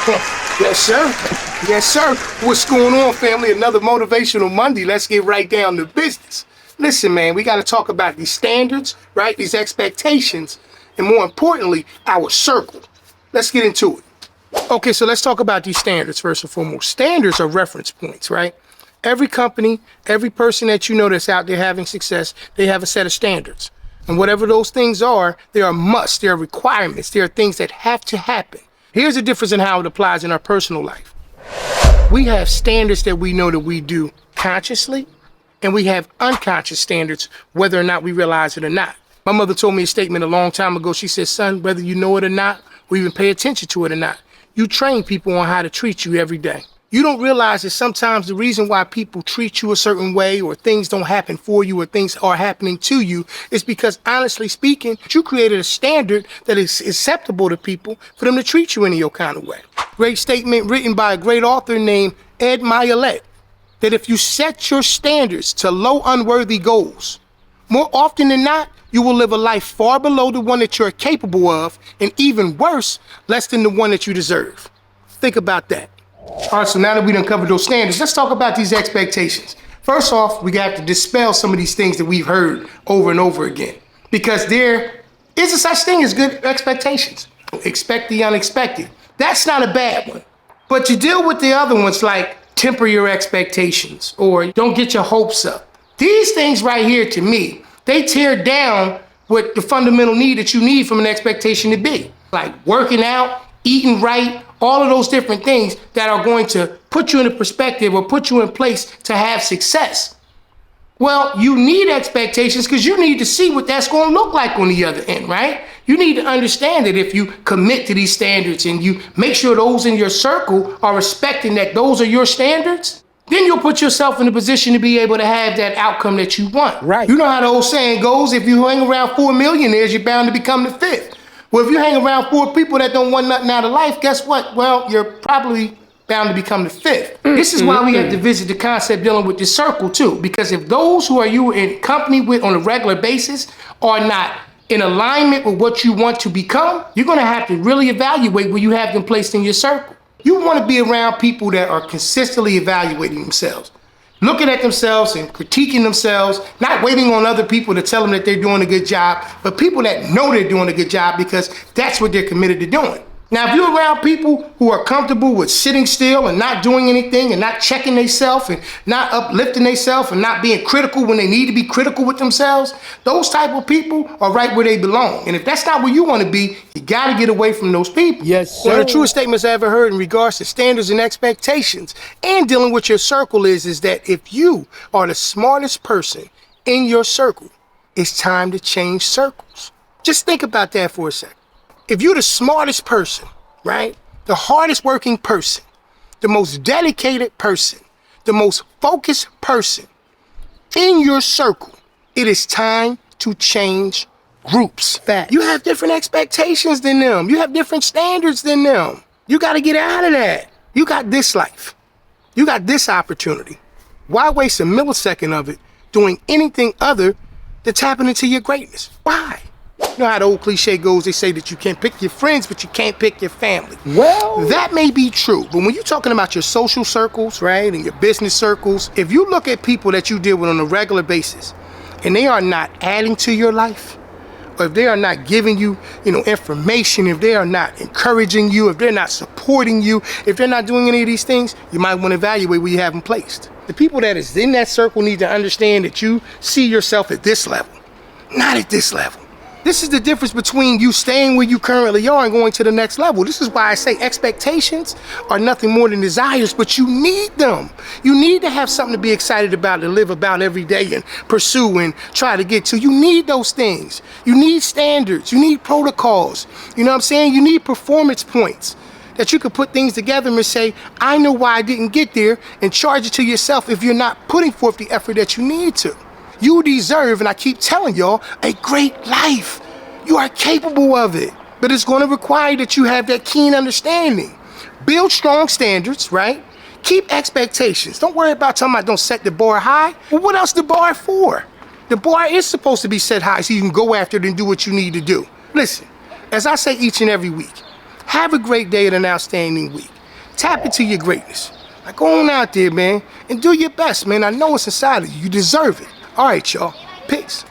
Yes, sir. Yes, sir. What's going on, family? Another Motivational Monday. Let's get right down to business. Listen, man, we got to talk about these standards, right? These expectations, and more importantly, our circle. Let's get into it. Okay, so let's talk about these standards first and foremost. Standards are reference points, right? Every company, every person that you know that's out there having success, they have a set of standards. And whatever those things are, they are musts, they are requirements, they are things that have to happen. Here's the difference in how it applies in our personal life. We have standards that we know that we do consciously, and we have unconscious standards, whether or not we realize it or not. My mother told me a statement a long time ago. She said, son, whether you know it or not, or even pay attention to it or not, you train people on how to treat you every day. You don't realize that sometimes the reason why people treat you a certain way or things don't happen for you or things are happening to you is because, honestly speaking, you created a standard that is acceptable to people for them to treat you in your kind of way. Great statement written by a great author named Ed Milet, that if you set your standards to low, unworthy goals, more often than not, you will live a life far below the one that you're capable of, and even worse, less than the one that you deserve. Think about that. All right, so now that we done covered those standards, let's talk about these expectations. First off, we got to dispel some of these things that we've heard over and over again, because there is a such thing as good expectations. Expect the unexpected. That's not a bad one. But you deal with the other ones like temper your expectations or don't get your hopes up. These things right here, to me, they tear down what the fundamental need that you need from an expectation to be. Like working out, eating right, all of those different things that are going to put you in a perspective or put you in place to have success. Well, you need expectations because you need to see what that's going to look like on the other end, right? You need to understand that if you commit to these standards and you make sure those in your circle are respecting that those are your standards, then you'll put yourself in a position to be able to have that outcome that you want. Right. You know how the old saying goes, if you hang around 4 millionaires, you're bound to become the fifth. Well, if you hang around 4 people that don't want nothing out of life, guess what? Well, you're probably bound to become the fifth. This is why we have to visit the concept dealing with the circle too, because if those who are you in company with on a regular basis are not in alignment with what you want to become, you're gonna have to really evaluate where you have them placed in your circle. You wanna be around people that are consistently evaluating themselves, looking at themselves and critiquing themselves, not waiting on other people to tell them that they're doing a good job, but people that know they're doing a good job because that's what they're committed to doing. Now, if you're around people who are comfortable with sitting still and not doing anything and not checking themselves and not uplifting themselves and not being critical when they need to be critical with themselves, those type of people are right where they belong. And if that's not where you want to be, you got to get away from those people. Yes, sir. One of the truest statements I ever heard in regards to standards and expectations and dealing with your circle is that if you are the smartest person in your circle, it's time to change circles. Just think about that for a second. If you're the smartest person, right? The hardest working person, the most dedicated person, the most focused person in your circle, it is time to change groups. Facts. You have different expectations than them. You have different standards than them. You got to get out of that. You got this life. You got this opportunity. Why waste a millisecond of it doing anything other than tapping into your greatness? Why? You know how the old cliche goes, they say that you can pick your friends, but you can't pick your family. Well, that may be true, but when you're talking about your social circles, right, and your business circles, if you look at people that you deal with on a regular basis, and they are not adding to your life, or if they are not giving you, information, if they are not encouraging you, if they're not supporting you, if they're not doing any of these things, you might want to evaluate where you have them placed. The people that is in that circle need to understand that you see yourself at this level, not at this level. This is the difference between you staying where you currently are and going to the next level. This is why I say expectations are nothing more than desires, but you need them. You need to have something to be excited about, to live about every day and pursue and try to get to. You need those things. You need standards. You need protocols. You know what I'm saying? You need performance points that you could put things together and say, I know why I didn't get there, and charge it to yourself if you're not putting forth the effort that you need to. You deserve, and I keep telling y'all, a great life. You are capable of it, but it's going to require that you have that keen understanding. Build strong standards, right? Keep expectations. Don't worry about talking about don't set the bar high. Well, what else the bar for? The bar is supposed to be set high so you can go after it and do what you need to do. Listen, as I say each and every week, have a great day and an outstanding week. Tap into your greatness. Like, go on out there, man, and do your best, man. I know it's inside of you. You deserve it. All right, y'all. Peace.